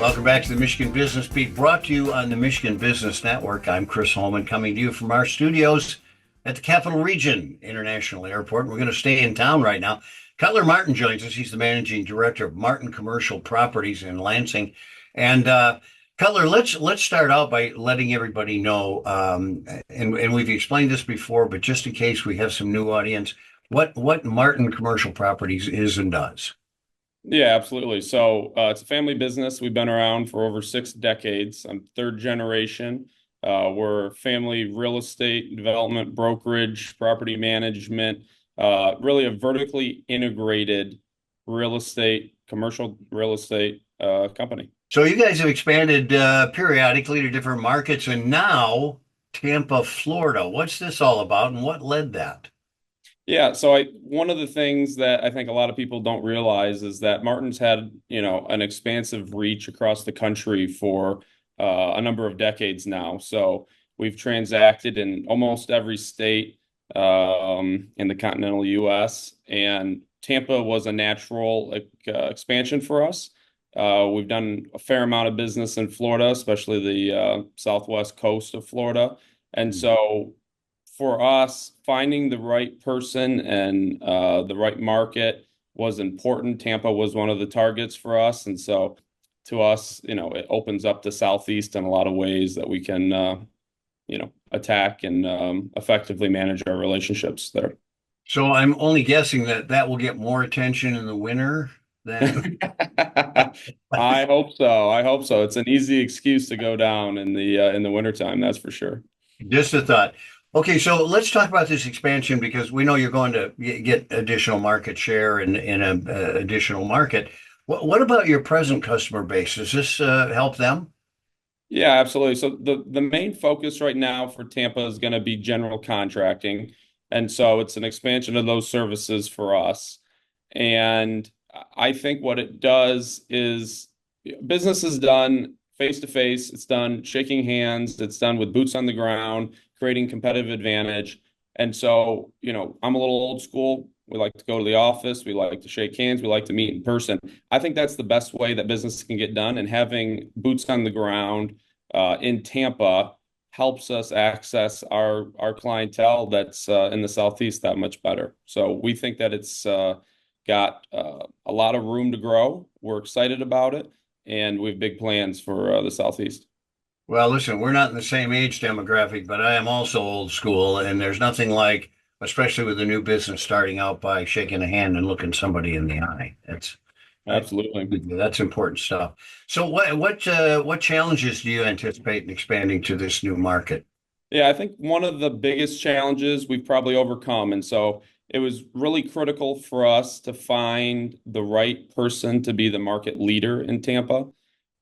Welcome back to the Michigan Business Beat, brought to you on the Michigan Business Network. I'm Chris Holman, coming to you from our studios at the Capital Region International Airport. We're going to stay in town right now. Cutler Martin joins us. He's the managing director of Martin Commercial Properties in Lansing. And Cutler, let's start out by letting everybody know, and we've explained this before, but just in case we have some new audience, what Martin Commercial Properties is and does. Yeah, absolutely. So it's a family business. We've been around for over 6 decades. I'm third generation. We're family real estate development, brokerage, property management, really a vertically integrated commercial real estate company. So you guys have expanded periodically to different markets, and now Tampa, Florida. What's this all about, and what led that? Yeah, so one of the things that I think a lot of people don't realize is that Martin's had, an expansive reach across the country for a number of decades now. So we've transacted in almost every state in the continental U.S., and Tampa was a natural expansion for us. We've done a fair amount of business in Florida, especially the southwest coast of Florida. And so for us, finding the right person and the right market was important. Tampa was one of the targets for us. And so to us, it opens up the Southeast in a lot of ways that we can, attack and effectively manage our relationships there. So I'm only guessing that will get more attention in the winter than. I hope so. I hope so. It's an easy excuse to go down in the wintertime, that's for sure. Just a thought. Okay, so let's talk about this expansion because we know you're going to get additional market share in a additional market. What about your present customer base? Does this help them? Yeah, absolutely. So the main focus right now for Tampa is going to be general contracting. And so it's an expansion of those services for us. And I think what it does is business is done face to face, it's done shaking hands, it's done with boots on the ground, creating competitive advantage. And so, I'm a little old school. We like to go to the office, we like to shake hands, we like to meet in person. I think that's the best way that business can get done. And having boots on the ground in Tampa helps us access our clientele that's in the Southeast that much better. So we think that it's got a lot of room to grow. We're excited about it, and we have big plans for the Southeast. Well, listen, we're not in the same age demographic, but I am also old school, and there's nothing like, especially with a new business, starting out by shaking a hand and looking somebody in the eye. I, Absolutely. that's important stuff. So, what challenges do you anticipate in expanding to this new market? Yeah, I think one of the biggest challenges we've probably overcome. And so it was really critical for us to find the right person to be the market leader in Tampa.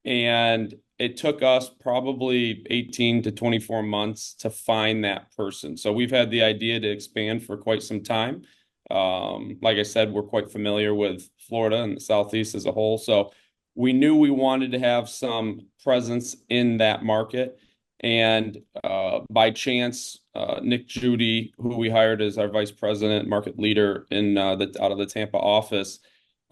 And it took us probably 18 to 24 months to find that person. So we've had the idea to expand for quite some time. Like I said, we're quite familiar with Florida and the Southeast as a whole. So we knew we wanted to have some presence in that market. And by chance, Nick Judy, who we hired as our vice president, market leader out of the Tampa office,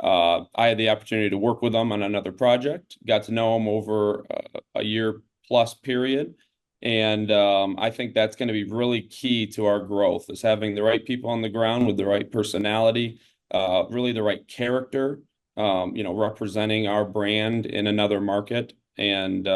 I had the opportunity to work with him on another project. Got to know him over a year plus period, and I think that's going to be really key to our growth is having the right people on the ground with the right personality, really the right character, representing our brand in another market, and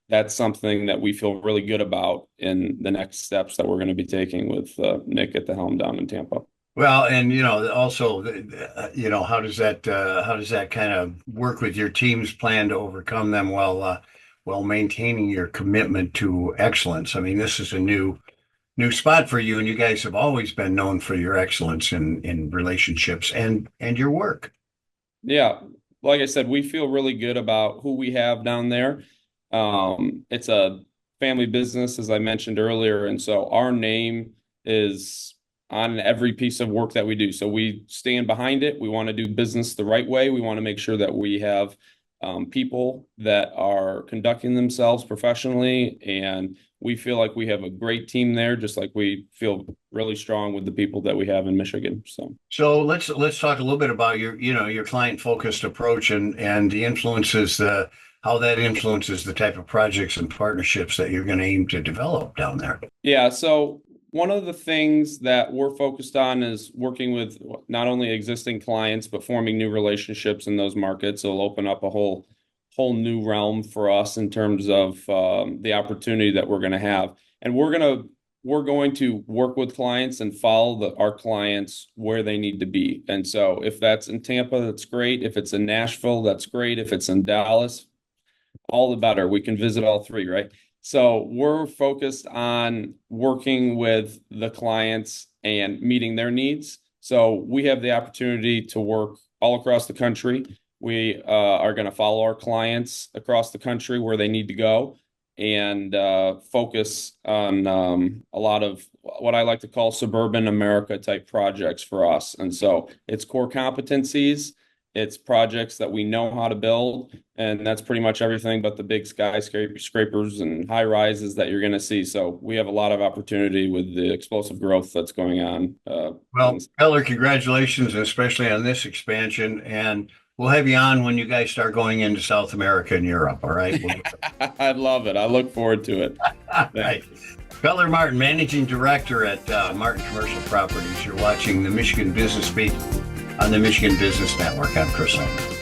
that's something that we feel really good about in the next steps that we're going to be taking with Nick at the helm down in Tampa. Well, and also, how does that kind of work with your team's plan to overcome them while maintaining your commitment to excellence? I mean, this is a new spot for you, and you guys have always been known for your excellence in relationships and your work. Yeah, like I said, we feel really good about who we have down there. It's a family business, as I mentioned earlier, and so our name is on every piece of work that we do. So we stand behind it. We want to do business the right way. We want to make sure that we have people that are conducting themselves professionally, and we feel like we have a great team there, just like we feel really strong with the people that we have in Michigan. So let's talk a little bit about your client focused approach and the influences how that influences the type of projects and partnerships that you're going to aim to develop down there. Yeah, so one of the things that we're focused on is working with not only existing clients, but forming new relationships in those markets. It'll open up a whole new realm for us in terms of the opportunity that we're going to have. And we're going to work with clients and follow our clients where they need to be. And so if that's in Tampa, that's great. If it's in Nashville, that's great. If it's in Dallas, all the better. We can visit all three, right? So we're focused on working with the clients and meeting their needs. So we have the opportunity to work all across the country. We are going to follow our clients across the country where they need to go and focus on a lot of what I like to call suburban America type projects for us. And so it's core competencies. It's projects that we know how to build, and that's pretty much everything but the big skyscrapers and high rises that you're going to see. So we have a lot of opportunity with the explosive growth that's going on. Well, Cutler, congratulations, especially on this expansion. And we'll have you on when you guys start going into South America and Europe. All right. I'd love it. I look forward to it. All right. Cutler Martin, Managing Director at Martin Commercial Properties. You're watching the Michigan Business Beat on the Michigan Business Network. I'm Chris Holman.